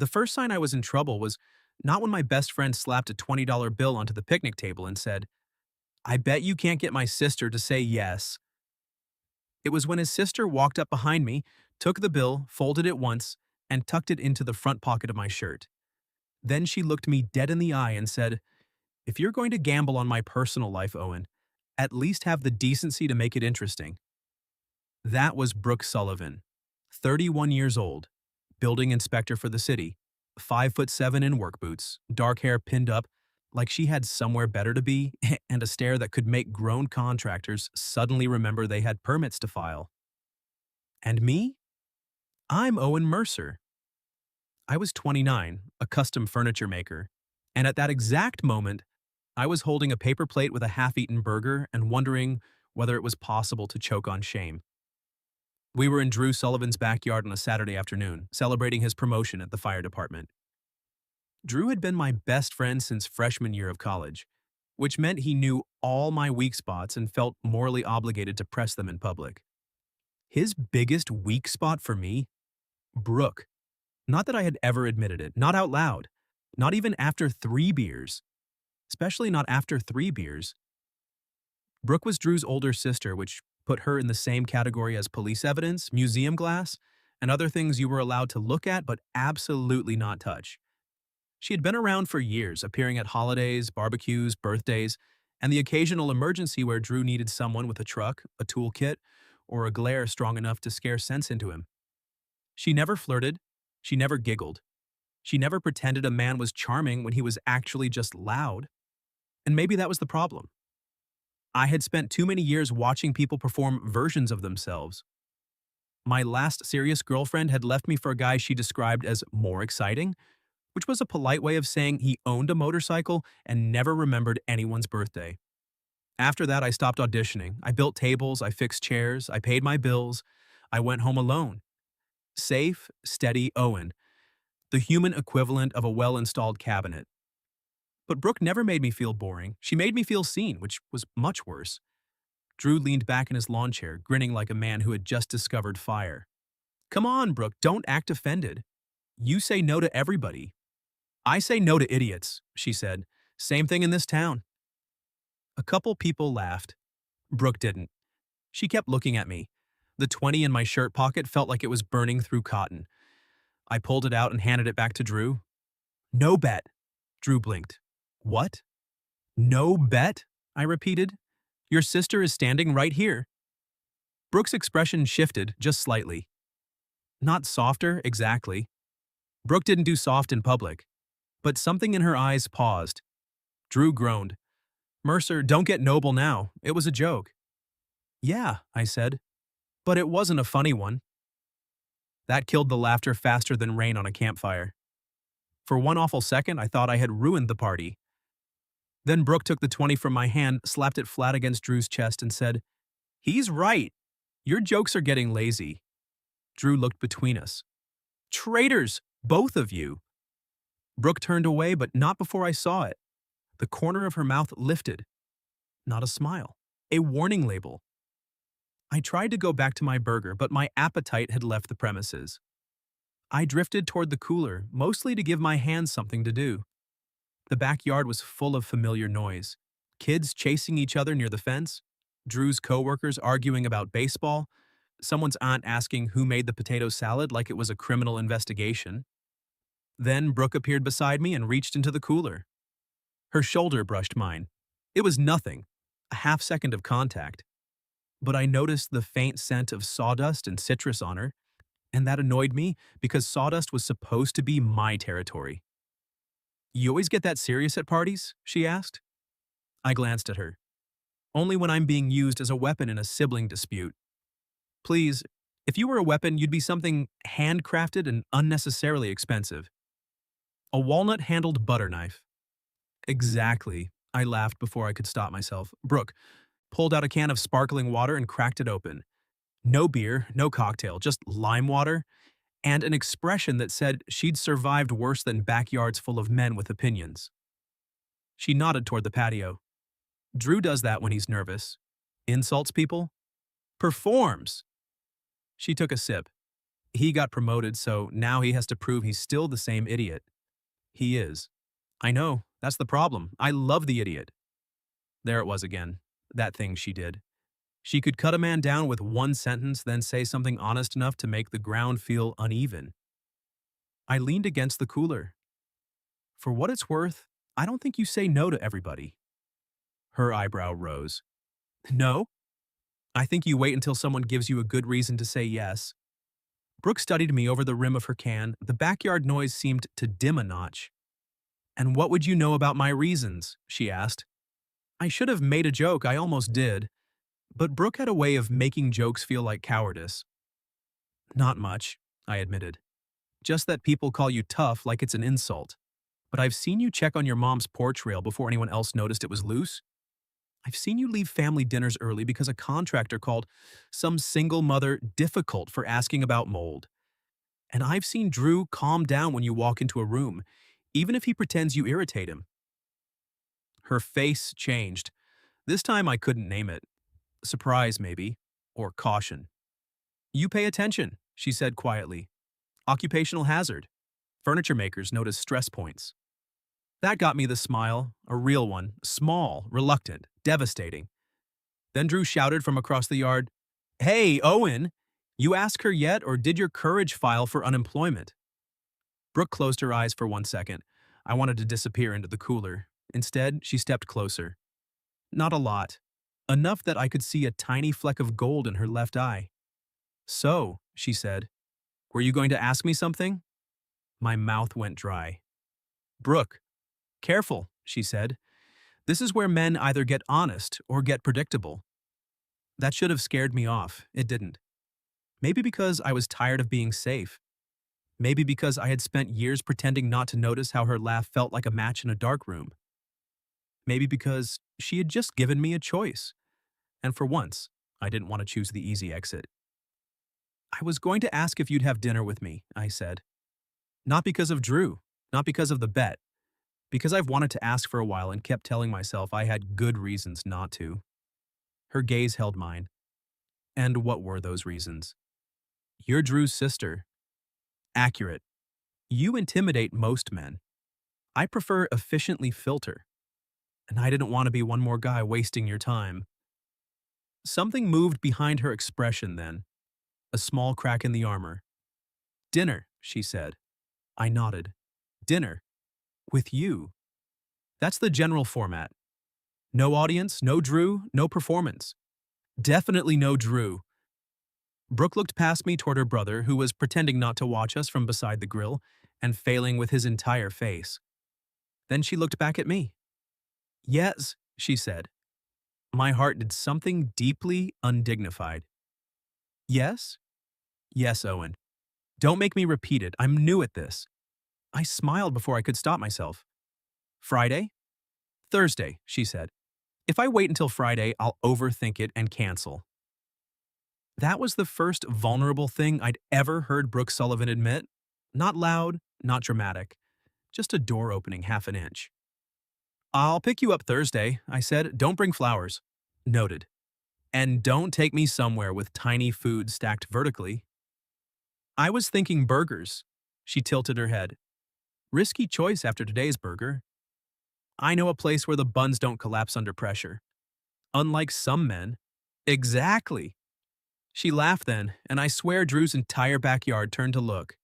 The first sign I was in trouble was not when my best friend slapped a $20 bill onto the picnic table and said, "I bet you can't get my sister to say yes." It was when his sister walked up behind me, took the bill, folded it once, and tucked it into the front pocket of my shirt. Then she looked me dead in the eye and said, "If you're going to gamble on my personal life, Owen, at least have the decency to make it interesting." That was Brooke Sullivan, 31 years old, building inspector for the city, 5'7" in work boots, dark hair pinned up like she had somewhere better to be, and a stare that could make grown contractors suddenly remember they had permits to file. And me? I'm Owen Mercer. I was 29, a custom furniture maker, and at that exact moment, I was holding a paper plate with a half-eaten burger and wondering whether it was possible to choke on shame. We were in Drew Sullivan's backyard on a Saturday afternoon, celebrating his promotion at the fire department. Drew had been my best friend since freshman year of college, which meant he knew all my weak spots and felt morally obligated to press them in public. His biggest weak spot for me? Brooke. Not that I had ever admitted it, not out loud, not even after 3 beers, especially not after 3 beers. Brooke was Drew's older sister, which put her in the same category as police evidence, museum glass, and other things you were allowed to look at but absolutely not touch. She had been around for years, appearing at holidays, barbecues, birthdays, and the occasional emergency where Drew needed someone with a truck, a toolkit, or a glare strong enough to scare sense into him. She never flirted. She never giggled. She never pretended a man was charming when he was actually just loud. And maybe that was the problem. I had spent too many years watching people perform versions of themselves. My last serious girlfriend had left me for a guy she described as more exciting, which was a polite way of saying he owned a motorcycle and never remembered anyone's birthday. After that, I stopped auditioning. I built tables, I fixed chairs, I paid my bills. I went home alone. Safe, steady Owen, the human equivalent of a well-installed cabinet. But Brooke never made me feel boring. She made me feel seen, which was much worse. Drew leaned back in his lawn chair, grinning like a man who had just discovered fire. "Come on, Brooke, don't act offended. You say no to everybody." "I say no to idiots," she said. "Same thing in this town." A couple people laughed. Brooke didn't. She kept looking at me. The 20 in my shirt pocket felt like it was burning through cotton. I pulled it out and handed it back to Drew. "No bet." Drew blinked. "What?" "No bet?" I repeated. "Your sister is standing right here." Brooke's expression shifted just slightly. Not softer, exactly. Brooke didn't do soft in public. But something in her eyes paused. Drew groaned. "Mercer, don't get noble now. It was a joke." "Yeah," I said. "But it wasn't a funny one." That killed the laughter faster than rain on a campfire. For one awful second, I thought I had ruined the party. Then Brooke took the 20 from my hand, slapped it flat against Drew's chest, and said, "He's right. Your jokes are getting lazy." Drew looked between us. "Traitors, both of you." Brooke turned away, but not before I saw it. The corner of her mouth lifted. Not a smile. A warning label. I tried to go back to my burger, but my appetite had left the premises. I drifted toward the cooler, mostly to give my hands something to do. The backyard was full of familiar noise. Kids chasing each other near the fence, Drew's coworkers arguing about baseball, someone's aunt asking who made the potato salad like it was a criminal investigation. Then Brooke appeared beside me and reached into the cooler. Her shoulder brushed mine. It was nothing, a half second of contact. But I noticed the faint scent of sawdust and citrus on her, and that annoyed me because sawdust was supposed to be my territory. "You always get that serious at parties?" she asked. I glanced at her. "Only when I'm being used as a weapon in a sibling dispute." "Please, if you were a weapon, you'd be something handcrafted and unnecessarily expensive." "A walnut-handled butter knife." "Exactly," I laughed before I could stop myself. Brooke pulled out a can of sparkling water and cracked it open. No beer, no cocktail, just lime water, and an expression that said she'd survived worse than backyards full of men with opinions. She nodded toward the patio. "Drew does that when he's nervous. Insults people. Performs." She took a sip. He got promoted, so now he has to prove he's still the same idiot. He is. I know, that's the problem. I love the idiot. There it was again. That thing she did. She could cut a man down with one sentence, then say something honest enough to make the ground feel uneven. I leaned against the cooler. For what it's worth, I don't think you say no to everybody. Her eyebrow rose. No? I think you wait until someone gives you a good reason to say yes. Brooke studied me over the rim of her can. The backyard noise seemed to dim a notch. And what would you know about my reasons? She asked. I should have made a joke, I almost did. But Brooke had a way of making jokes feel like cowardice. Not much, I admitted. Just that people call you tough like it's an insult. But I've seen you check on your mom's porch rail before anyone else noticed it was loose. I've seen you leave family dinners early because a contractor called some single mother difficult for asking about mold. And I've seen Drew calm down when you walk into a room, even if he pretends you irritate him. Her face changed. This time I couldn't name it. Surprise, maybe, or caution. You pay attention, she said quietly. Occupational hazard. Furniture makers notice stress points. That got me the smile, a real one, small, reluctant, devastating. Then Drew shouted from across the yard, Hey, Owen! You ask her yet, or did your courage file for unemployment? Brooke closed her eyes for 1 second. I wanted to disappear into the cooler. Instead, she stepped closer. Not a lot. Enough that I could see a tiny fleck of gold in her left eye. So, she said, were you going to ask me something? My mouth went dry. Brooke, careful, she said. This is where men either get honest or get predictable. That should have scared me off. It didn't. Maybe because I was tired of being safe. Maybe because I had spent years pretending not to notice how her laugh felt like a match in a dark room. Maybe because she had just given me a choice. And for once, I didn't want to choose the easy exit. I was going to ask if you'd have dinner with me, I said. Not because of Drew, not because of the bet. Because I've wanted to ask for a while and kept telling myself I had good reasons not to. Her gaze held mine. And what were those reasons? You're Drew's sister. Accurate. You intimidate most men. I prefer efficiently filter. And I didn't want to be one more guy wasting your time. Something moved behind her expression then. A small crack in the armor. Dinner, she said. I nodded. Dinner. With you. That's the general format. No audience, no Drew, no performance. Definitely no Drew. Brooke looked past me toward her brother, who was pretending not to watch us from beside the grill and failing with his entire face. Then she looked back at me. Yes, she said. My heart did something deeply undignified. Yes? Yes, Owen. Don't make me repeat it. I'm new at this. I smiled before I could stop myself. Friday? Thursday, she said. If I wait until Friday, I'll overthink it and cancel. That was the first vulnerable thing I'd ever heard Brooke Sullivan admit. Not loud, not dramatic. Just a door opening half an inch. I'll pick you up Thursday, I said. Don't bring flowers. Noted. And don't take me somewhere with tiny food stacked vertically. I was thinking burgers. She tilted her head. Risky choice after today's burger. I know a place where the buns don't collapse under pressure. Unlike some men. Exactly. She laughed then, and I swear Drew's entire backyard turned to look.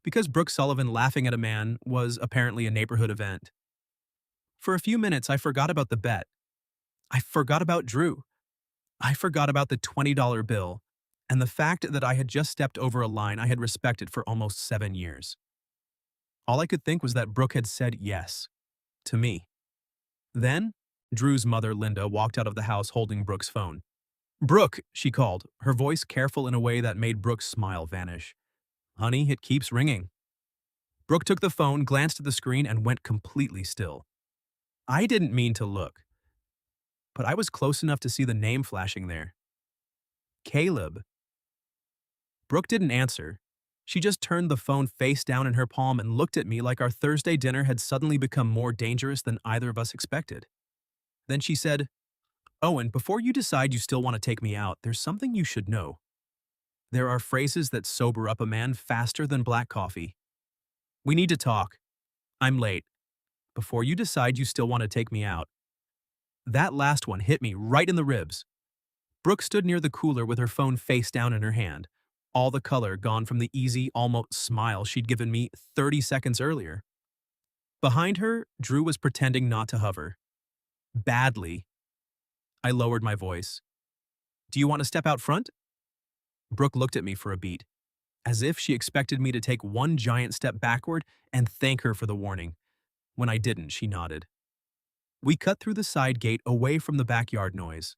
Because Brooke Sullivan laughing at a man was apparently a neighborhood event. For a few minutes, I forgot about the bet. I forgot about Drew. I forgot about the $20 bill and the fact that I had just stepped over a line I had respected for almost 7 years. All I could think was that Brooke had said yes. To me. Then, Drew's mother, Linda, walked out of the house holding Brooke's phone. Brooke, she called, her voice careful in a way that made Brooke's smile vanish. Honey, it keeps ringing. Brooke took the phone, glanced at the screen, and went completely still. I didn't mean to look, but I was close enough to see the name flashing there. Caleb. Brooke didn't answer. She just turned the phone face down in her palm and looked at me like our Thursday dinner had suddenly become more dangerous than either of us expected. Then she said, Owen, before you decide you still want to take me out, there's something you should know. There are phrases that sober up a man faster than black coffee. We need to talk. I'm late. Before you decide you still want to take me out. That last one hit me right in the ribs. Brooke stood near the cooler with her phone face down in her hand, all the color gone from the easy, almost smile she'd given me 30 seconds earlier. Behind her, Drew was pretending not to hover. Badly. I lowered my voice. Do you want to step out front? Brooke looked at me for a beat, as if she expected me to take one giant step backward and thank her for the warning. When I didn't, she nodded. We cut through the side gate away from the backyard noise.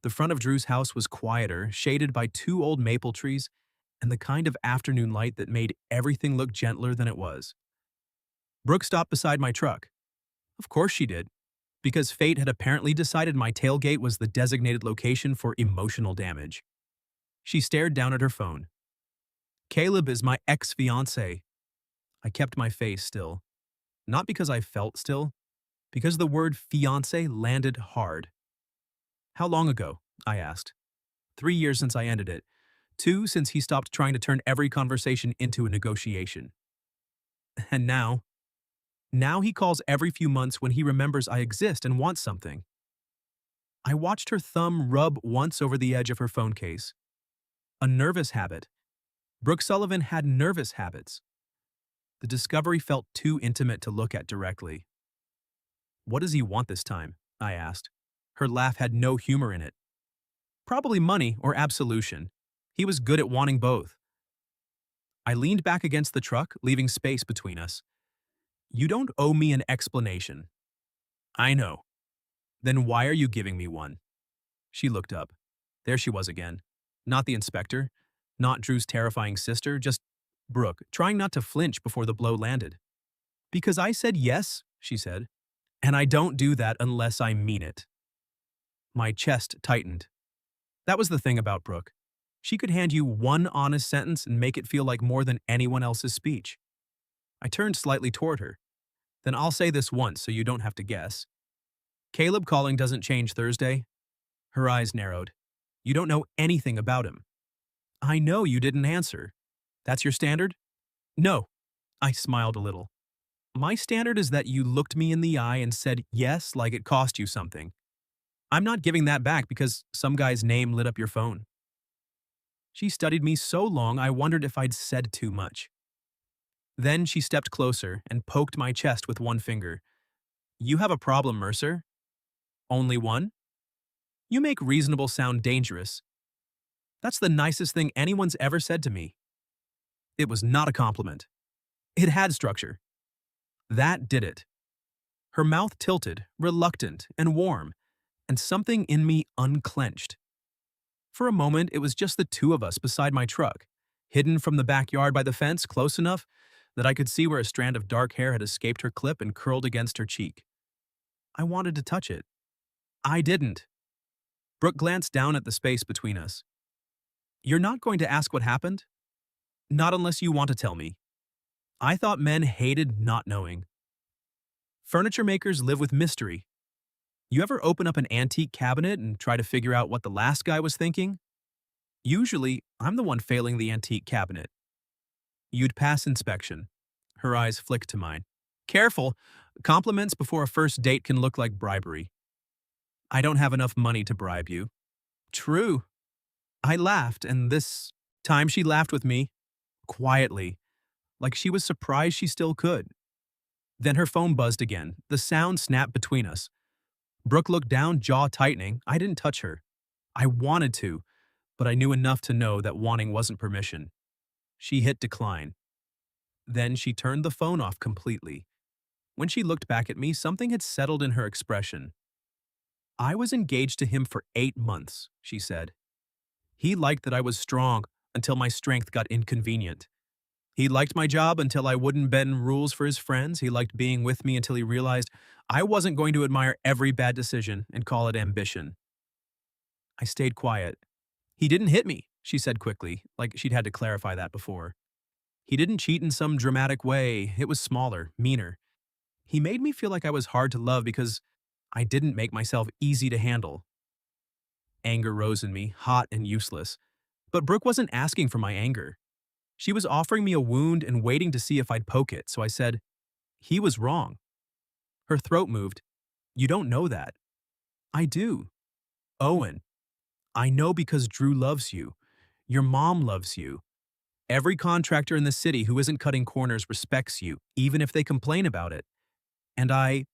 The front of Drew's house was quieter, shaded by two old maple trees and the kind of afternoon light that made everything look gentler than it was. Brooke stopped beside my truck. Of course she did, because fate had apparently decided my tailgate was the designated location for emotional damage. She stared down at her phone. Caleb is my ex-fiancé. I kept my face still. Not because I felt still, because the word fiancé landed hard. How long ago? I asked. 3 years since I ended it. 2 since he stopped trying to turn every conversation into a negotiation. And now he calls every few months when he remembers I exist and wants something. I watched her thumb rub once over the edge of her phone case. A nervous habit. Brooke Sullivan had nervous habits. The discovery felt too intimate to look at directly. What does he want this time? I asked. Her laugh had no humor in it. Probably money or absolution. He was good at wanting both. I leaned back against the truck, leaving space between us. You don't owe me an explanation. I know. Then why are you giving me one? She looked up. There she was again. Not the inspector, not Drew's terrifying sister, just Brooke, trying not to flinch before the blow landed. Because I said yes, she said, and I don't do that unless I mean it. My chest tightened. That was the thing about Brooke. She could hand you one honest sentence and make it feel like more than anyone else's speech. I turned slightly toward her. Then I'll say this once so you don't have to guess. Caleb calling doesn't change Thursday? Her eyes narrowed. You don't know anything about him. I know you didn't answer. That's your standard? No. I smiled a little. My standard is that you looked me in the eye and said yes like it cost you something. I'm not giving that back because some guy's name lit up your phone. She studied me so long I wondered if I'd said too much. Then she stepped closer and poked my chest with one finger. You have a problem, Mercer. Only one? You make reasonable sound dangerous. That's the nicest thing anyone's ever said to me. It was not a compliment. It had structure. That did it. Her mouth tilted, reluctant and warm, and something in me unclenched. For a moment, it was just the two of us beside my truck, hidden from the backyard by the fence close enough that I could see where a strand of dark hair had escaped her clip and curled against her cheek. I wanted to touch it. I didn't. Brooke glanced down at the space between us. You're not going to ask what happened? Not unless you want to tell me. I thought men hated not knowing. Furniture makers live with mystery. You ever open up an antique cabinet and try to figure out what the last guy was thinking? Usually, I'm the one failing the antique cabinet. You'd pass inspection. Her eyes flicked to mine. Careful, compliments before a first date can look like bribery. I don't have enough money to bribe you. True. I laughed, and this time she laughed with me, quietly, like she was surprised she still could. Then her phone buzzed again. The sound snapped between us. Brooke looked down, jaw tightening. I didn't touch her. I wanted to, but I knew enough to know that wanting wasn't permission. She hit decline. Then she turned the phone off completely. When she looked back at me, something had settled in her expression. I was engaged to him for 8 months, she said. He liked that I was strong until my strength got inconvenient. He liked my job until I wouldn't bend rules for his friends. He liked being with me until he realized I wasn't going to admire every bad decision and call it ambition. I stayed quiet. He didn't hit me, she said quickly, like she'd had to clarify that before. He didn't cheat in some dramatic way. It was smaller, meaner. He made me feel like I was hard to love because I didn't make myself easy to handle. Anger rose in me, hot and useless. But Brooke wasn't asking for my anger. She was offering me a wound and waiting to see if I'd poke it, so I said, he was wrong. Her throat moved. You don't know that. I do. Owen, I know because Drew loves you. Your mom loves you. Every contractor in the city who isn't cutting corners respects you, even if they complain about it. And I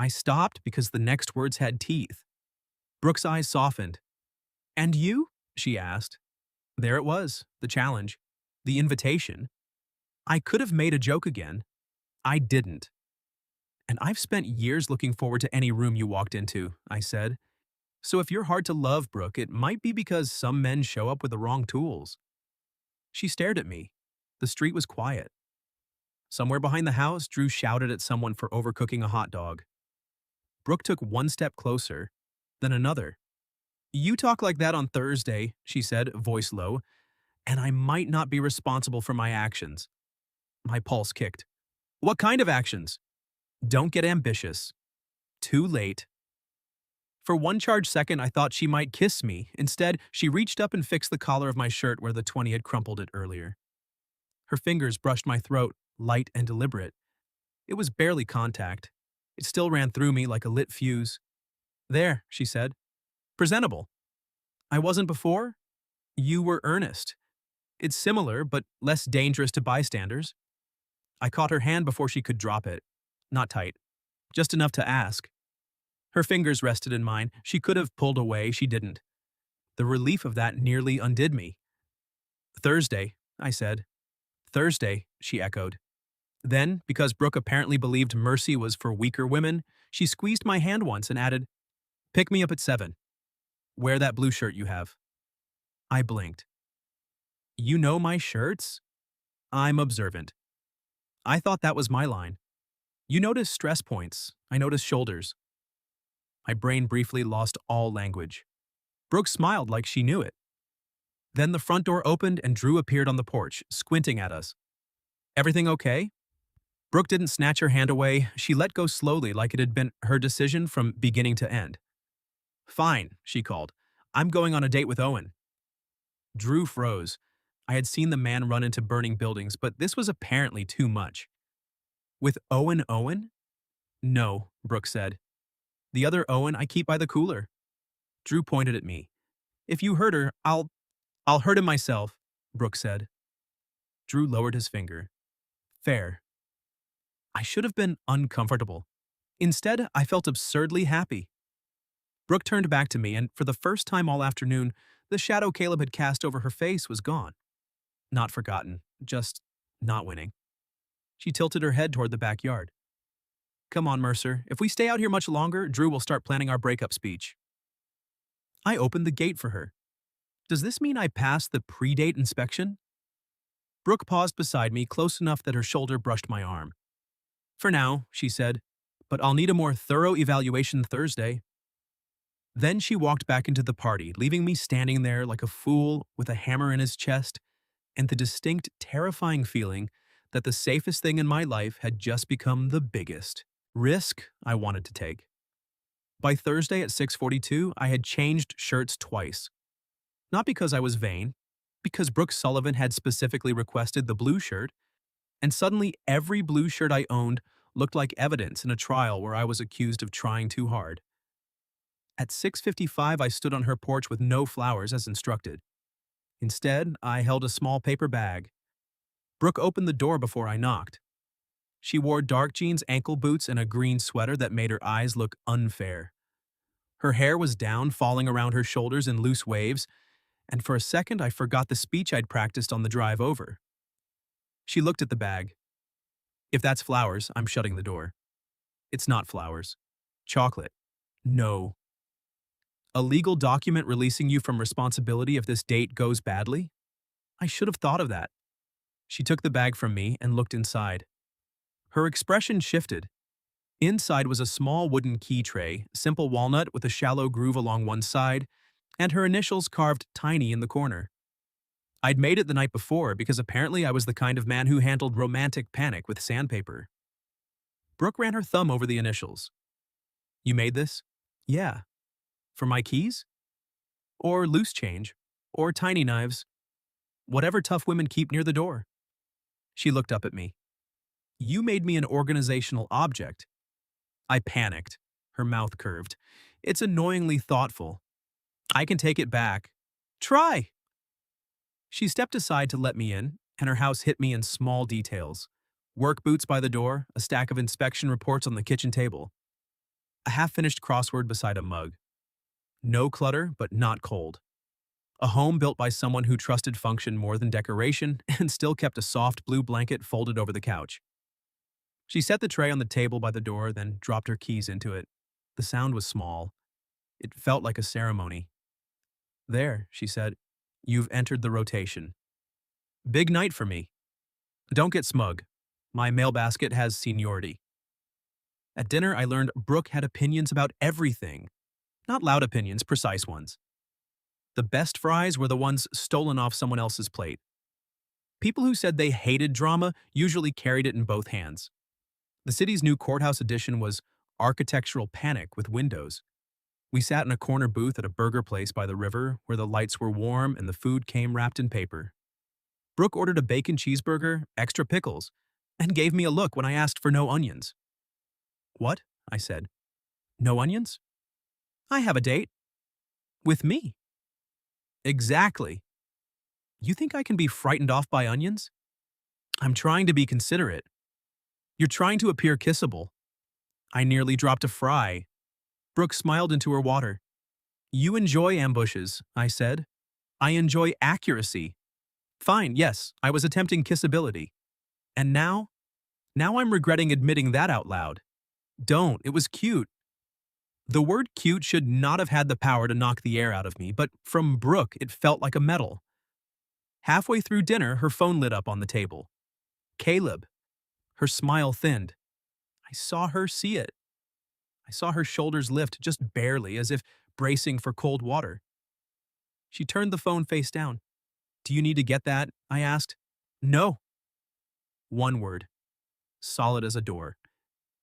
stopped because the next words had teeth. Brooke's eyes softened. And you? She asked. There it was, the challenge, the invitation. I could have made a joke again. I didn't. And I've spent years looking forward to any room you walked into, I said. So if you're hard to love, Brooke, it might be because some men show up with the wrong tools. She stared at me. The street was quiet. Somewhere behind the house, Drew shouted at someone for overcooking a hot dog. Brooke took one step closer, then another. You talk like that on Thursday, she said, voice low, and I might not be responsible for my actions. My pulse kicked. What kind of actions? Don't get ambitious. Too late. For one charged second, I thought she might kiss me. Instead, she reached up and fixed the collar of my shirt where the 20 had crumpled it earlier. Her fingers brushed my throat, light and deliberate. It was barely contact. It still ran through me like a lit fuse. There, she said. Presentable. I wasn't before? You were earnest. It's similar, but less dangerous to bystanders. I caught her hand before she could drop it. Not tight. Just enough to ask. Her fingers rested in mine. She could have pulled away, she didn't. The relief of that nearly undid me. Thursday, I said. Thursday, she echoed. Then, because Brooke apparently believed mercy was for weaker women, she squeezed my hand once and added, Pick me up at 7. Wear that blue shirt you have. I blinked. You know my shirts? I'm observant. I thought that was my line. You notice stress points. I notice shoulders. My brain briefly lost all language. Brooke smiled like she knew it. Then the front door opened and Drew appeared on the porch, squinting at us. Everything okay? Brooke didn't snatch her hand away. She let go slowly like it had been her decision from beginning to end. Fine, she called. I'm going on a date with Owen. Drew froze. I had seen the man run into burning buildings, but this was apparently too much. With Owen? No, Brooke said. The other Owen I keep by the cooler. Drew pointed at me. If you hurt her, I'll hurt him myself, Brooke said. Drew lowered his finger. Fair. I should have been uncomfortable. Instead, I felt absurdly happy. Brooke turned back to me, and for the first time all afternoon, the shadow Caleb had cast over her face was gone. Not forgotten, just not winning. She tilted her head toward the backyard. Come on, Mercer. If we stay out here much longer, Drew will start planning our breakup speech. I opened the gate for her. Does this mean I passed the pre-date inspection? Brooke paused beside me, close enough that her shoulder brushed my arm. For now, she said, but I'll need a more thorough evaluation Thursday. Then she walked back into the party, leaving me standing there like a fool with a hammer in his chest and the distinct, terrifying feeling that the safest thing in my life had just become the biggest risk I wanted to take. By Thursday at 6:42, I had changed shirts twice. Not because I was vain, because Brooke Sullivan had specifically requested the blue shirt, and suddenly every blue shirt I owned looked like evidence in a trial where I was accused of trying too hard. At 6:55, I stood on her porch with no flowers as instructed. Instead, I held a small paper bag. Brooke opened the door before I knocked. She wore dark jeans, ankle boots, and a green sweater that made her eyes look unfair. Her hair was down, falling around her shoulders in loose waves, and for a second I forgot the speech I'd practiced on the drive over. She looked at the bag. If that's flowers, I'm shutting the door. It's not flowers. Chocolate. No. A legal document releasing you from responsibility if this date goes badly? I should have thought of that. She took the bag from me and looked inside. Her expression shifted. Inside was a small wooden key tray, simple walnut with a shallow groove along one side, and her initials carved tiny in the corner. I'd made it the night before because apparently I was the kind of man who handled romantic panic with sandpaper. Brooke ran her thumb over the initials. You made this? Yeah. For my keys? Or loose change? Or tiny knives. Whatever tough women keep near the door. She looked up at me. You made me an organizational object. I panicked. Her mouth curved. It's annoyingly thoughtful. I can take it back. Try! She stepped aside to let me in, and her house hit me in small details. Work boots by the door, a stack of inspection reports on the kitchen table, a half-finished crossword beside a mug. No clutter, but not cold. A home built by someone who trusted function more than decoration and still kept a soft blue blanket folded over the couch. She set the tray on the table by the door, then dropped her keys into it. The sound was small. It felt like a ceremony. There, she said, you've entered the rotation. Big night for me. Don't get smug. My mail basket has seniority. At dinner, I learned Brooke had opinions about everything. Not loud opinions, precise ones. The best fries were the ones stolen off someone else's plate. People who said they hated drama usually carried it in both hands. The city's new courthouse addition was architectural panic with windows. We sat in a corner booth at a burger place by the river where the lights were warm and the food came wrapped in paper. Brooke ordered a bacon cheeseburger, extra pickles, and gave me a look when I asked for no onions. What? I said. No onions? I have a date. With me. Exactly. You think I can be frightened off by onions? I'm trying to be considerate. You're trying to appear kissable. I nearly dropped a fry. Brooke smiled into her water. You enjoy ambushes, I said. I enjoy accuracy. Fine, yes, I was attempting kissability. And now? Now I'm regretting admitting that out loud. Don't, it was cute. The word cute should not have had the power to knock the air out of me, but from Brooke it felt like a medal. Halfway through dinner, her phone lit up on the table. Caleb. Her smile thinned. I saw her see it. I saw her shoulders lift just barely, as if bracing for cold water. She turned the phone face down. Do you need to get that? I asked. No. One word. Solid as a door.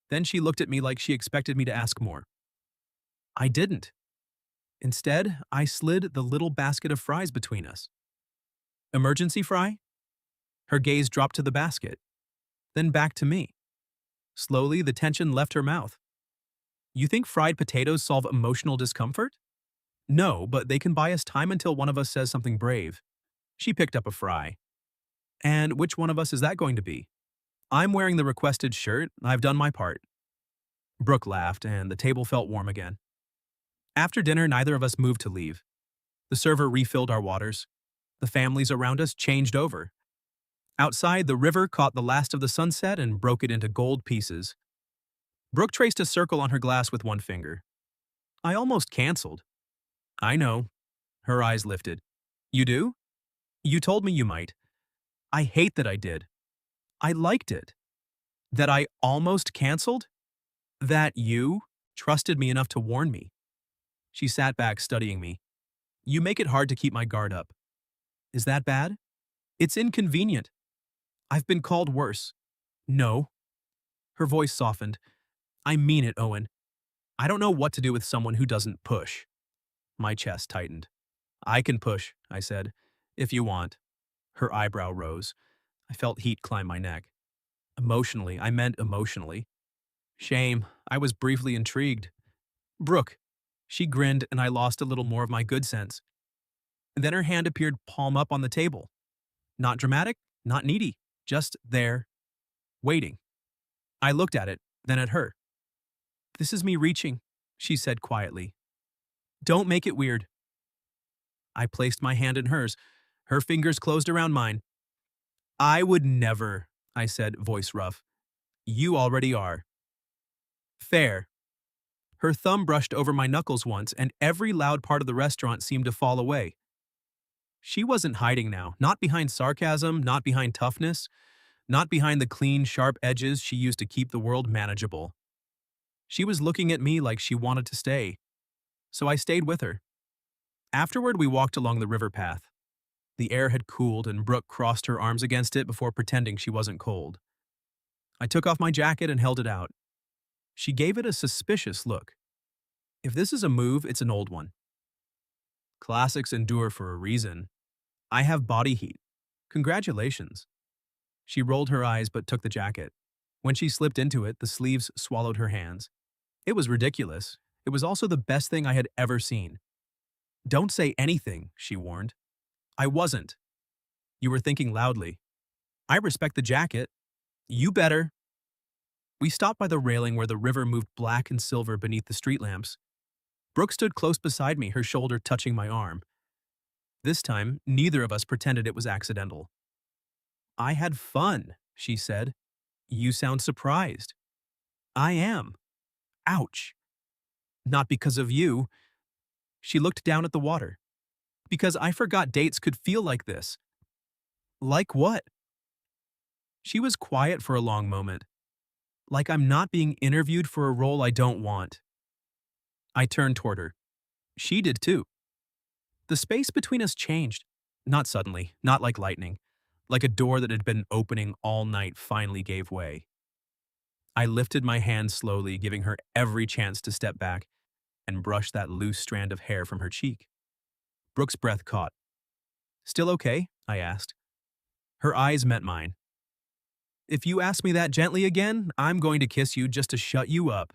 Then she looked at me like she expected me to ask more. I didn't. Instead, I slid the little basket of fries between us. Emergency fry? Her gaze dropped to the basket, then back to me. Slowly, the tension left her mouth. You think fried potatoes solve emotional discomfort? No, but they can buy us time until one of us says something brave. She picked up a fry. And which one of us is that going to be? I'm wearing the requested shirt. I've done my part. Brooke laughed, and the table felt warm again. After dinner, neither of us moved to leave. The server refilled our waters. The families around us changed over. Outside, the river caught the last of the sunset and broke it into gold pieces. Brooke traced a circle on her glass with one finger. I almost canceled. I know. Her eyes lifted. You do? You told me you might. I hate that I did. I liked it. That I almost canceled? That you trusted me enough to warn me. She sat back, studying me. You make it hard to keep my guard up. Is that bad? It's inconvenient. I've been called worse. No. Her voice softened. I mean it, Owen. I don't know what to do with someone who doesn't push. My chest tightened. I can push, I said, if you want. Her eyebrow rose. I felt heat climb my neck. Emotionally, I meant emotionally. Shame, I was briefly intrigued. Brooke. She grinned, and I lost a little more of my good sense. Then her hand appeared palm up on the table. Not dramatic, not needy, just there, waiting. I looked at it, then at her. This is me reaching, she said quietly. Don't make it weird. I placed my hand in hers. Her fingers closed around mine. I would never, I said, voice rough. You already are. Fair. Her thumb brushed over my knuckles once, and every loud part of the restaurant seemed to fall away. She wasn't hiding now, not behind sarcasm, not behind toughness, not behind the clean, sharp edges she used to keep the world manageable. She was looking at me like she wanted to stay, so I stayed with her. Afterward, we walked along the river path. The air had cooled, and Brooke crossed her arms against it before pretending she wasn't cold. I took off my jacket and held it out. She gave it a suspicious look. If this is a move, it's an old one. Classics endure for a reason. I have body heat. Congratulations. She rolled her eyes but took the jacket. When she slipped into it, the sleeves swallowed her hands. It was ridiculous. It was also the best thing I had ever seen. Don't say anything, she warned. I wasn't. You were thinking loudly. I respect the jacket. You better. We stopped by the railing where the river moved black and silver beneath the street lamps. Brooke stood close beside me, her shoulder touching my arm. This time, neither of us pretended it was accidental. I had fun, she said. You sound surprised. I am. Ouch. Not because of you. She looked down at the water. Because I forgot dates could feel like this. Like what? She was quiet for a long moment. Like I'm not being interviewed for a role I don't want. I turned toward her. She did too. The space between us changed. Not suddenly, not like lightning. Like a door that had been opening all night finally gave way. I lifted my hand slowly, giving her every chance to step back and brush that loose strand of hair from her cheek. Brooke's breath caught. Still okay? I asked. Her eyes met mine. If you ask me that gently again, I'm going to kiss you just to shut you up.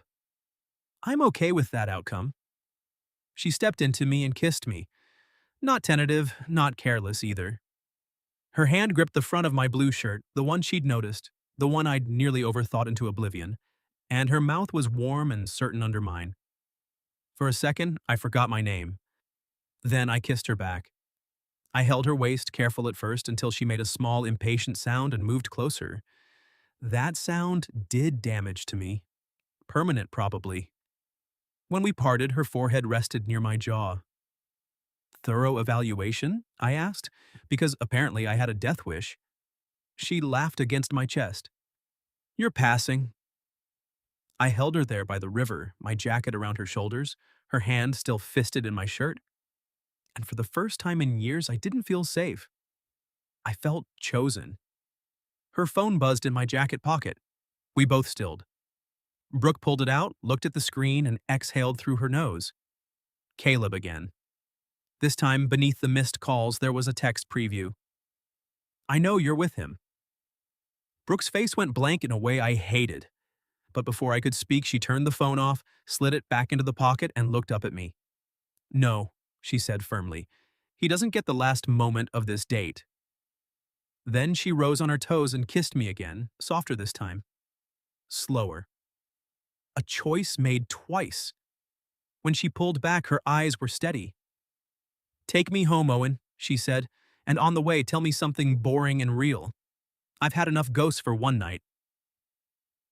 I'm okay with that outcome. She stepped into me and kissed me. Not tentative, not careless either. Her hand gripped the front of my blue shirt, the one she'd noticed, the one I'd nearly overthought into oblivion, and her mouth was warm and certain under mine. For a second, I forgot my name. Then I kissed her back. I held her waist, careful at first, until she made a small, impatient sound and moved closer. That sound did damage to me. Permanent, probably. When we parted, her forehead rested near my jaw. Thorough evaluation? I asked, because apparently I had a death wish. She laughed against my chest. You're passing. I held her there by the river, my jacket around her shoulders, her hand still fisted in my shirt. And for the first time in years, I didn't feel safe. I felt chosen. Her phone buzzed in my jacket pocket. We both stilled. Brooke pulled it out, looked at the screen, and exhaled through her nose. Caleb again. This time, beneath the missed calls, there was a text preview. I know you're with him. Brooke's face went blank in a way I hated. But before I could speak, she turned the phone off, slid it back into the pocket, and looked up at me. No, she said firmly. He doesn't get the last moment of this date. Then she rose on her toes and kissed me again, softer this time. Slower. A choice made twice. When she pulled back, her eyes were steady. Take me home, Owen, she said, and on the way tell me something boring and real. I've had enough ghosts for one night.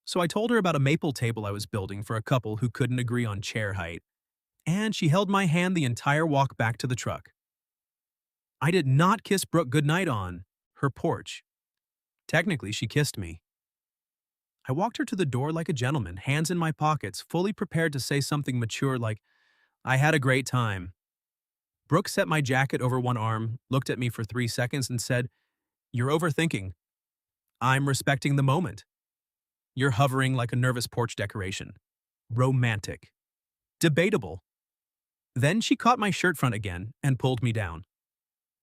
So I told her about a maple table I was building for a couple who couldn't agree on chair height, and she held my hand the entire walk back to the truck. I did not kiss Brooke goodnight on her porch. Technically, she kissed me. I walked her to the door like a gentleman, hands in my pockets, fully prepared to say something mature like, I had a great time. Brooke set my jacket over one arm, looked at me for 3 seconds, and said, You're overthinking. I'm respecting the moment. You're hovering like a nervous porch decoration. Romantic. Debatable. Then she caught my shirt front again and pulled me down.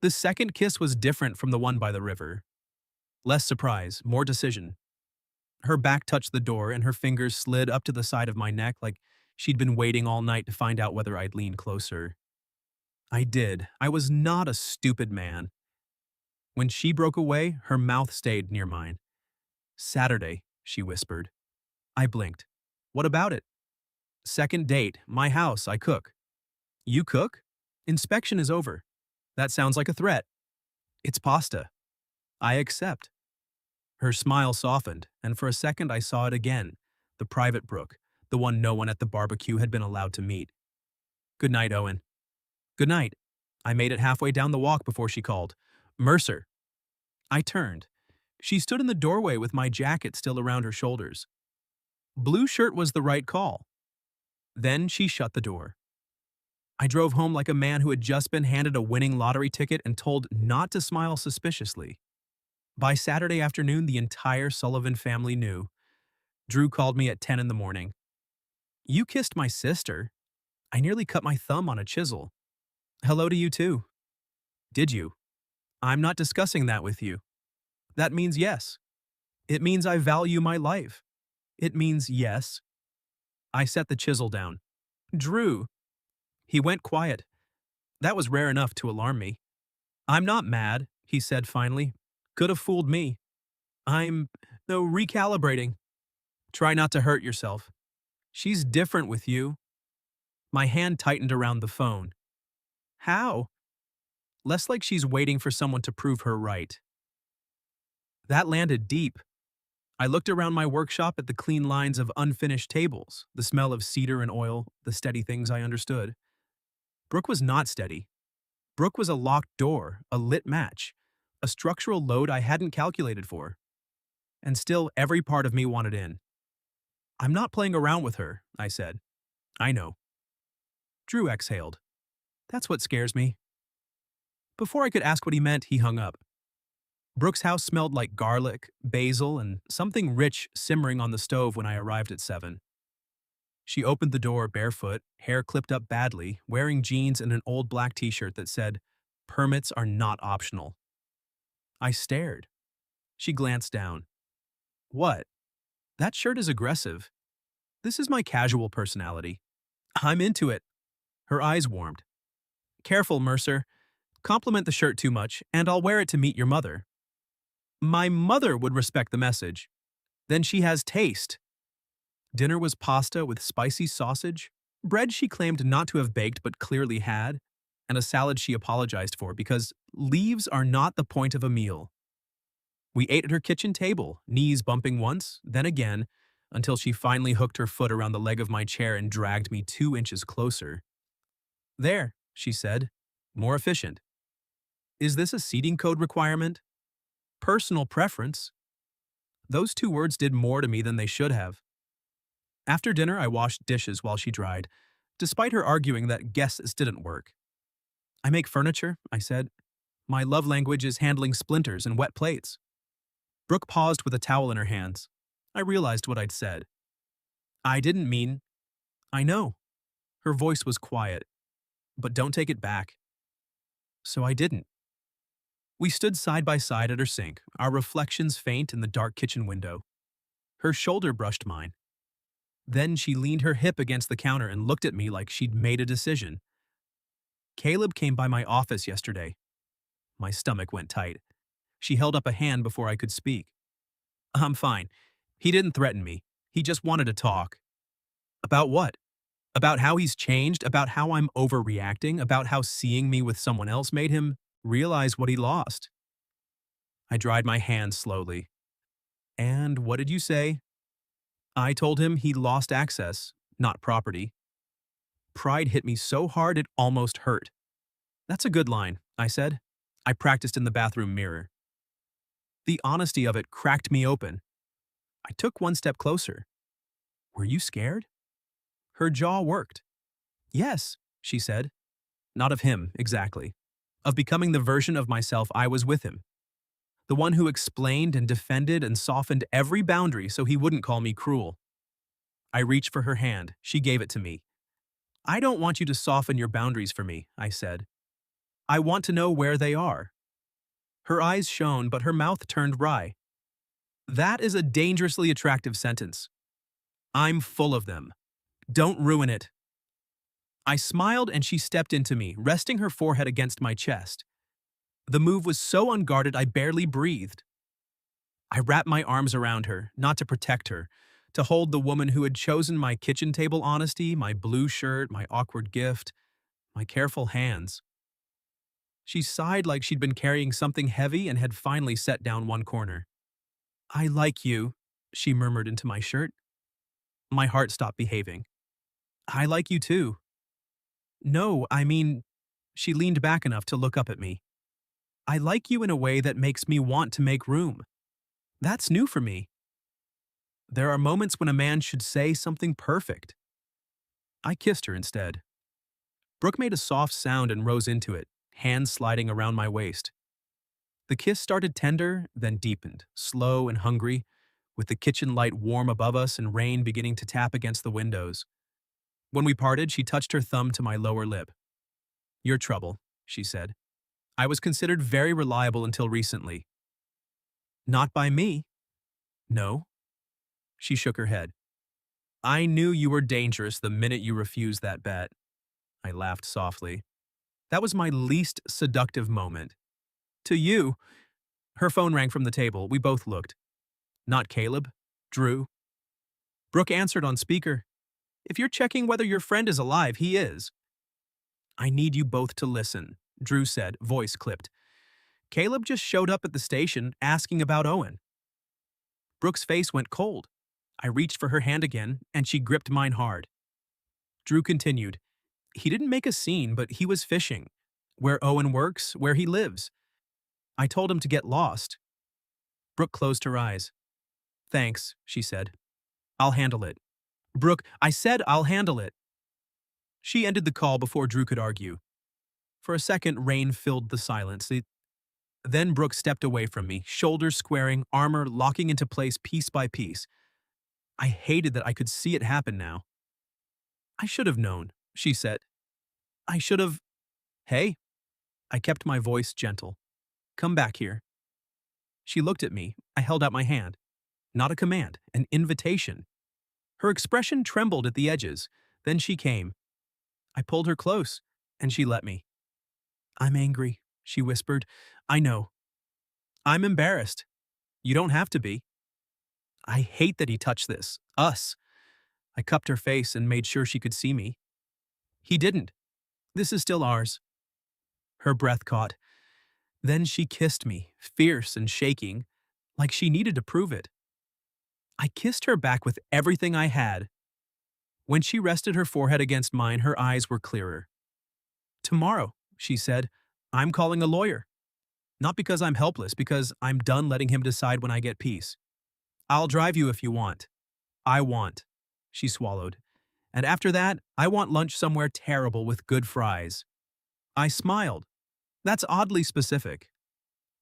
The second kiss was different from the one by the river. Less surprise, more decision. Her back touched the door and her fingers slid up to the side of my neck like she'd been waiting all night to find out whether I'd lean closer. I did. I was not a stupid man. When she broke away, her mouth stayed near mine. Saturday, she whispered. I blinked. What about it? Second date, my house, I cook. You cook? Inspection is over. That sounds like a threat. It's pasta. I accept. Her smile softened, and for a second I saw it again, the private Brooke, the one no one at the barbecue had been allowed to meet. Good night, Owen. Good night. I made it halfway down the walk before she called. Mercer. I turned. She stood in the doorway with my jacket still around her shoulders. Blue shirt was the right call. Then she shut the door. I drove home like a man who had just been handed a winning lottery ticket and told not to smile suspiciously. By Saturday afternoon, the entire Sullivan family knew. Drew called me at 10 in the morning. You kissed my sister. I nearly cut my thumb on a chisel. Hello to you too. Did you? I'm not discussing that with you. That means yes. It means I value my life. It means yes. I set the chisel down. Drew. He went quiet. That was rare enough to alarm me. I'm not mad, he said finally. Could have fooled me. I'm, no, recalibrating. Try not to hurt yourself. She's different with you. My hand tightened around the phone. How? Less like she's waiting for someone to prove her right. That landed deep. I looked around my workshop at the clean lines of unfinished tables, the smell of cedar and oil, the steady things I understood. Brooke was not steady. Brooke was a locked door, a lit match, a structural load I hadn't calculated for. And still, every part of me wanted in. I'm not playing around with her, I said. I know. Drew exhaled. That's what scares me. Before I could ask what he meant, he hung up. Brooke's house smelled like garlic, basil, and something rich simmering on the stove when I arrived at 7. She opened the door barefoot, hair clipped up badly, wearing jeans and an old black t-shirt that said, "Permits are not optional." I stared. She glanced down. What? That shirt is aggressive. This is my casual personality. I'm into it. Her eyes warmed. Careful, Mercer. Compliment the shirt too much, and I'll wear it to meet your mother. My mother would respect the message. Then she has taste. Dinner was pasta with spicy sausage, bread she claimed not to have baked but clearly had, and a salad she apologized for because leaves are not the point of a meal. We ate at her kitchen table, knees bumping once, then again, until she finally hooked her foot around the leg of my chair and dragged me 2 inches closer. There, she said, more efficient. Is this a seating code requirement? Personal preference. Those 2 words did more to me than they should have. After dinner, I washed dishes while she dried, despite her arguing that guests didn't work. I make furniture, I said. My love language is handling splinters and wet plates. Brooke paused with a towel in her hands. I realized what I'd said. I didn't mean. I know. Her voice was quiet. But don't take it back. So I didn't. We stood side by side at her sink, our reflections faint in the dark kitchen window. Her shoulder brushed mine. Then she leaned her hip against the counter and looked at me like she'd made a decision. Caleb came by my office yesterday. My stomach went tight. She held up a hand before I could speak. I'm fine. He didn't threaten me. He just wanted to talk. About what? About how he's changed, about how I'm overreacting, about how seeing me with someone else made him realize what he lost. I dried my hands slowly. And what did you say? I told him he lost access, not property. Pride hit me so hard it almost hurt. That's a good line, I said. I practiced in the bathroom mirror. The honesty of it cracked me open. I took one step closer. Were you scared? Her jaw worked. Yes, she said. Not of him, exactly. Of becoming the version of myself I was with him. The one who explained and defended and softened every boundary so he wouldn't call me cruel. I reached for her hand. She gave it to me. I don't want you to soften your boundaries for me, I said. I want to know where they are. Her eyes shone, but her mouth turned wry. That is a dangerously attractive sentence. I'm full of them. Don't ruin it. I smiled and she stepped into me, resting her forehead against my chest. The move was so unguarded I barely breathed. I wrapped my arms around her, not to protect her, to hold the woman who had chosen my kitchen table honesty, my blue shirt, my awkward gift, my careful hands. She sighed like she'd been carrying something heavy and had finally set down one corner. I like you, she murmured into my shirt. My heart stopped behaving. I like you too. No, I mean, she leaned back enough to look up at me. I like you in a way that makes me want to make room. That's new for me. There are moments when a man should say something perfect. I kissed her instead. Brooke made a soft sound and rose into it, hands sliding around my waist. The kiss started tender, then deepened, slow and hungry, with the kitchen light warm above us and rain beginning to tap against the windows. When we parted, she touched her thumb to my lower lip. Your trouble, she said. I was considered very reliable until recently. Not by me. No. She shook her head. I knew you were dangerous the minute you refused that bet. I laughed softly. That was my least seductive moment. To you, her phone rang from the table. We both looked. Not Caleb. Drew. Brooke answered on speaker. If you're checking whether your friend is alive, he is. I need you both to listen, Drew said, voice clipped. Caleb just showed up at the station asking about Owen. Brooke's face went cold. I reached for her hand again, and she gripped mine hard. Drew continued. He didn't make a scene, but he was fishing. Where Owen works, where he lives. I told him to get lost. Brooke closed her eyes. Thanks, she said. I'll handle it. Brooke, I said I'll handle it. She ended the call before Drew could argue. For a second, rain filled the silence. Then Brooke stepped away from me, shoulders squaring, armor locking into place piece by piece. I hated that I could see it happen now. I should have known, she said. I should have. Hey. I kept my voice gentle. Come back here. She looked at me. I held out my hand. Not a command, an invitation. Her expression trembled at the edges. Then she came. I pulled her close, and she let me. I'm angry, she whispered. I know. I'm embarrassed. You don't have to be. I hate that he touched this. Us. I cupped her face and made sure she could see me. He didn't. This is still ours. Her breath caught. Then she kissed me, fierce and shaking, like she needed to prove it. I kissed her back with everything I had. When she rested her forehead against mine, her eyes were clearer. Tomorrow, she said, I'm calling a lawyer. Not because I'm helpless, because I'm done letting him decide when I get peace. I'll drive you if you want. I want. She swallowed. And after that, I want lunch somewhere terrible with good fries. I smiled. That's oddly specific.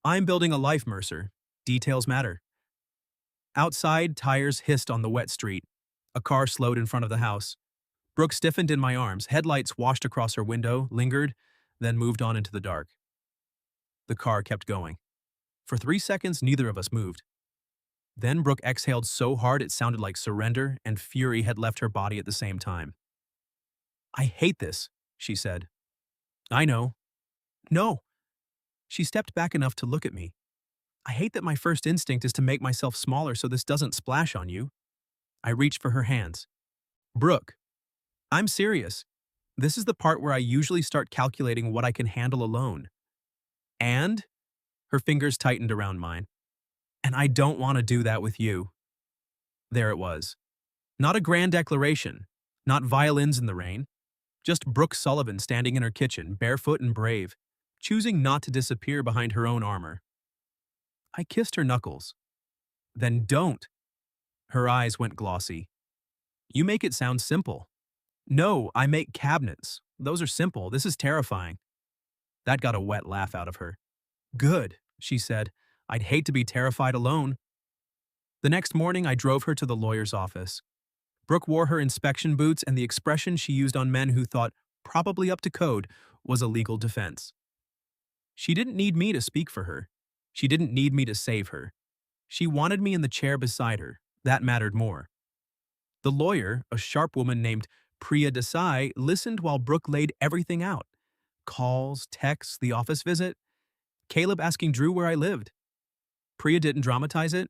I'm building a life, Mercer. Details matter. Outside, tires hissed on the wet street. A car slowed in front of the house. Brooke stiffened in my arms, headlights washed across her window, lingered, then moved on into the dark. The car kept going. For 3 seconds, neither of us moved. Then Brooke exhaled so hard it sounded like surrender, and fury had left her body at the same time. I hate this, she said. I know. No. She stepped back enough to look at me. I hate that my first instinct is to make myself smaller so this doesn't splash on you. I reached for her hands. Brooke, I'm serious. This is the part where I usually start calculating what I can handle alone. And? Her fingers tightened around mine. And I don't want to do that with you. There it was. Not a grand declaration. Not violins in the rain. Just Brooke Sullivan standing in her kitchen, barefoot and brave, choosing not to disappear behind her own armor. I kissed her knuckles. Then don't. Her eyes went glossy. You make it sound simple. No, I make cabinets. Those are simple. This is terrifying. That got a wet laugh out of her. Good, she said. I'd hate to be terrified alone. The next morning, I drove her to the lawyer's office. Brooke wore her inspection boots, and the expression she used on men who thought, probably up to code, was a legal defense. She didn't need me to speak for her. She didn't need me to save her. She wanted me in the chair beside her. That mattered more. The lawyer, a sharp woman named Priya Desai, listened while Brooke laid everything out. Calls, texts, the office visit. Caleb asking Drew where I lived. Priya didn't dramatize it.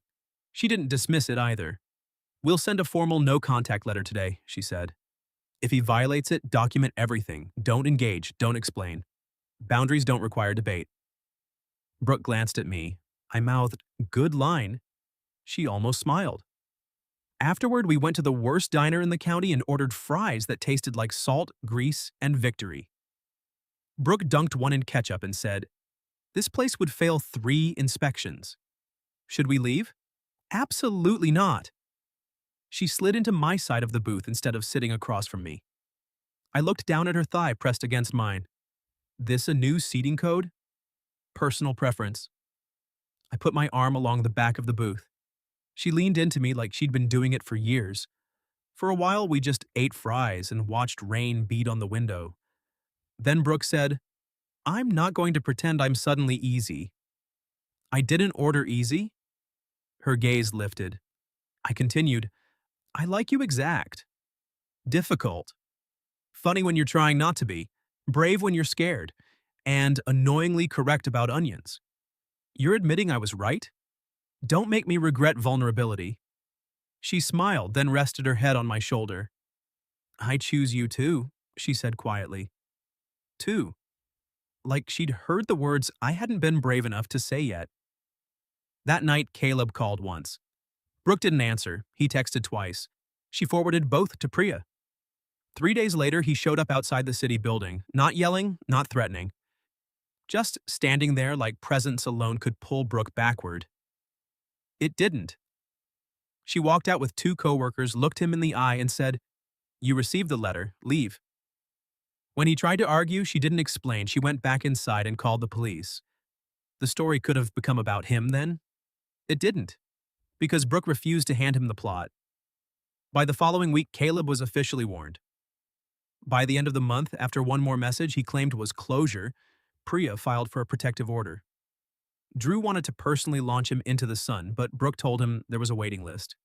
She didn't dismiss it either. We'll send a formal no-contact letter today, she said. If he violates it, document everything. Don't engage, don't explain. Boundaries don't require debate. Brooke glanced at me. I mouthed, good line. She almost smiled. Afterward, we went to the worst diner in the county and ordered fries that tasted like salt, grease, and victory. Brooke dunked one in ketchup and said, this place would fail 3 inspections. Should we leave? Absolutely not. She slid into my side of the booth instead of sitting across from me. I looked down at her thigh pressed against mine. This a new seating code? Personal preference. I put my arm along the back of the booth. She leaned into me like she'd been doing it for years. For a while, we just ate fries and watched rain beat on the window. Then Brooke said, I'm not going to pretend I'm suddenly easy. I didn't order easy. Her gaze lifted. I continued, I like you exact. Difficult. Funny when you're trying not to be. Brave when you're scared. And annoyingly correct about onions. You're admitting I was right? Don't make me regret vulnerability. She smiled, then rested her head on my shoulder. I choose you too, she said quietly. Too. Like she'd heard the words I hadn't been brave enough to say yet. That night, Caleb called once. Brooke didn't answer. He texted twice. She forwarded both to Priya. 3 days later, he showed up outside the city building, not yelling, not threatening. Just standing there like presence alone could pull Brooke backward. It didn't. She walked out with two coworkers, looked him in the eye, and said, You received the letter. Leave. When he tried to argue, she didn't explain. She went back inside and called the police. The story could have become about him then. It didn't, because Brooke refused to hand him the plot. By the following week, Caleb was officially warned. By the end of the month, after one more message he claimed was closure, Priya filed for a protective order. Drew wanted to personally launch him into the sun, but Brooke told him there was a waiting list.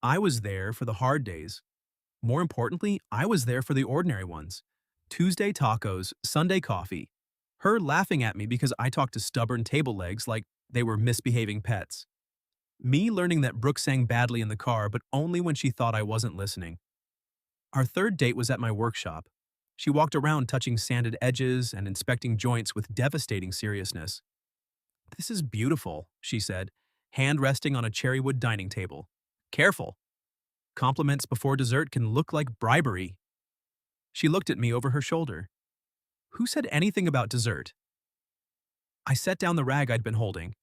I was there for the hard days. More importantly, I was there for the ordinary ones. Tuesday tacos, Sunday coffee. Her laughing at me because I talked to stubborn table legs like they were misbehaving pets. Me learning that Brooke sang badly in the car, but only when she thought I wasn't listening. Our third date was at my workshop. She walked around touching sanded edges and inspecting joints with devastating seriousness. This is beautiful, she said, hand resting on a cherrywood dining table. Careful. Compliments before dessert can look like bribery. She looked at me over her shoulder. Who said anything about dessert? I set down the rag I'd been holding.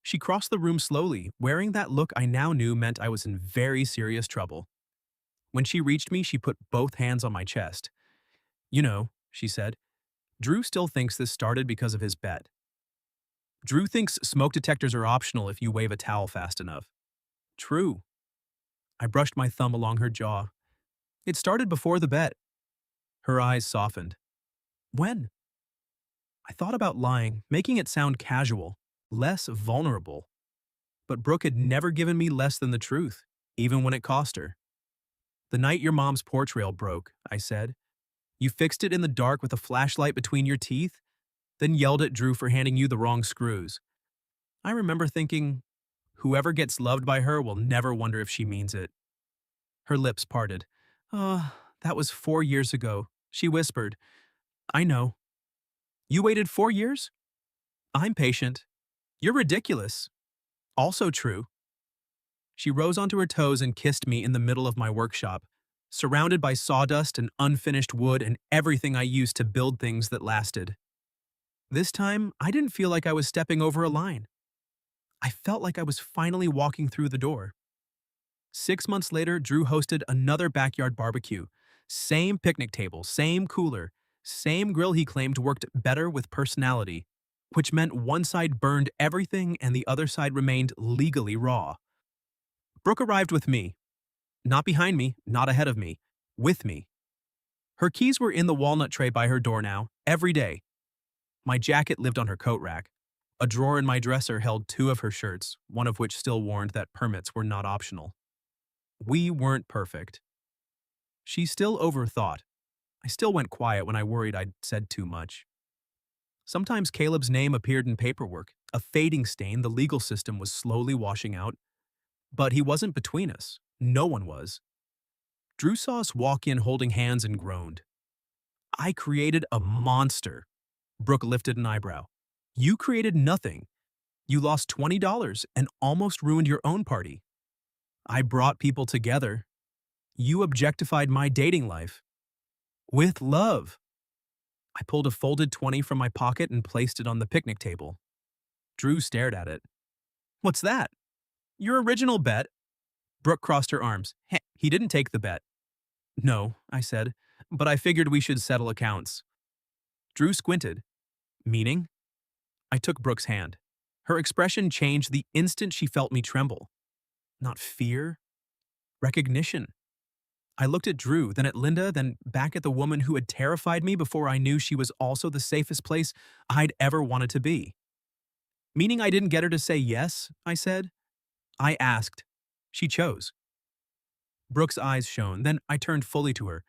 She crossed the room slowly, wearing that look I now knew meant I was in very serious trouble. When she reached me, she put both hands on my chest. You know, she said, Drew still thinks this started because of his bet. Drew thinks smoke detectors are optional if you wave a towel fast enough. True. I brushed my thumb along her jaw. It started before the bet. Her eyes softened. When? I thought about lying, making it sound casual, less vulnerable. But Brooke had never given me less than the truth, even when it cost her. The night your mom's porch rail broke, I said. You fixed it in the dark with a flashlight between your teeth, then yelled at Drew for handing you the wrong screws. I remember thinking, whoever gets loved by her will never wonder if she means it. Her lips parted. That was 4 years ago, she whispered. I know. You waited 4 years? I'm patient. You're ridiculous. Also true. She rose onto her toes and kissed me in the middle of my workshop, surrounded by sawdust and unfinished wood and everything I used to build things that lasted. This time, I didn't feel like I was stepping over a line. I felt like I was finally walking through the door. 6 months later, Drew hosted another backyard barbecue. Same picnic table, same cooler, same grill he claimed worked better with personality, which meant one side burned everything and the other side remained legally raw. Brooke arrived with me. Not behind me, not ahead of me, with me. Her keys were in the walnut tray by her door now, every day. My jacket lived on her coat rack. A drawer in my dresser held 2 of her shirts, one of which still warned that permits were not optional. We weren't perfect. She still overthought. I still went quiet when I worried I'd said too much. Sometimes Caleb's name appeared in paperwork, a fading stain the legal system was slowly washing out. But he wasn't between us. No one was. Drew saw us walk in holding hands and groaned. I created a monster. Brooke lifted an eyebrow. You created nothing. You lost $20 and almost ruined your own party. I brought people together. You objectified my dating life. With love. I pulled a folded 20 from my pocket and placed it on the picnic table. Drew stared at it. What's that? Your original bet. Brooke crossed her arms. He didn't take the bet. No, I said, but I figured we should settle accounts. Drew squinted. Meaning? I took Brooke's hand. Her expression changed the instant she felt me tremble. Not fear. Recognition. I looked at Drew, then at Linda, then back at the woman who had terrified me before I knew she was also the safest place I'd ever wanted to be. Meaning I didn't get her to say yes, I said. I asked. She chose. Brooke's eyes shone, then I turned fully to her.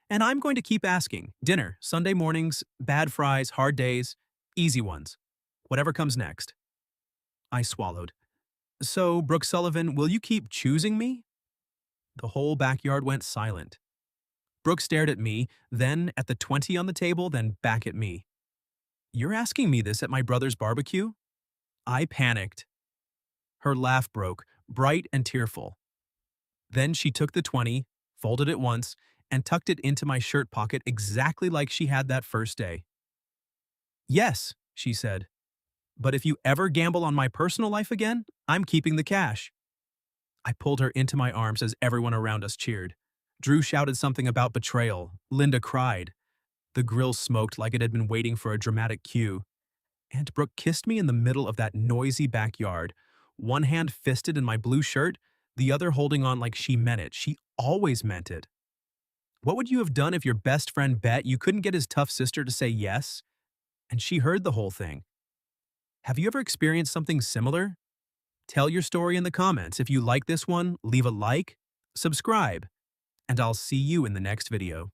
And I'm going to keep asking. Dinner, Sunday mornings, bad fries, hard days, easy ones. Whatever comes next. I swallowed. So, Brooke Sullivan, will you keep choosing me? The whole backyard went silent. Brooke stared at me, then at the 20 on the table, then back at me. You're asking me this at my brother's barbecue? I panicked. Her laugh broke, bright and tearful. Then she took the 20, folded it once, and tucked it into my shirt pocket exactly like she had that first day. Yes, she said. But if you ever gamble on my personal life again, I'm keeping the cash. I pulled her into my arms as everyone around us cheered. Drew shouted something about betrayal. Linda cried. The grill smoked like it had been waiting for a dramatic cue. Aunt Brooke kissed me in the middle of that noisy backyard, one hand fisted in my blue shirt, the other holding on like she meant it. She always meant it. What would you have done if your best friend bet you couldn't get his tough sister to say yes? And she heard the whole thing. Have you ever experienced something similar? Tell your story in the comments. If you like this one, leave a like, subscribe, and I'll see you in the next video.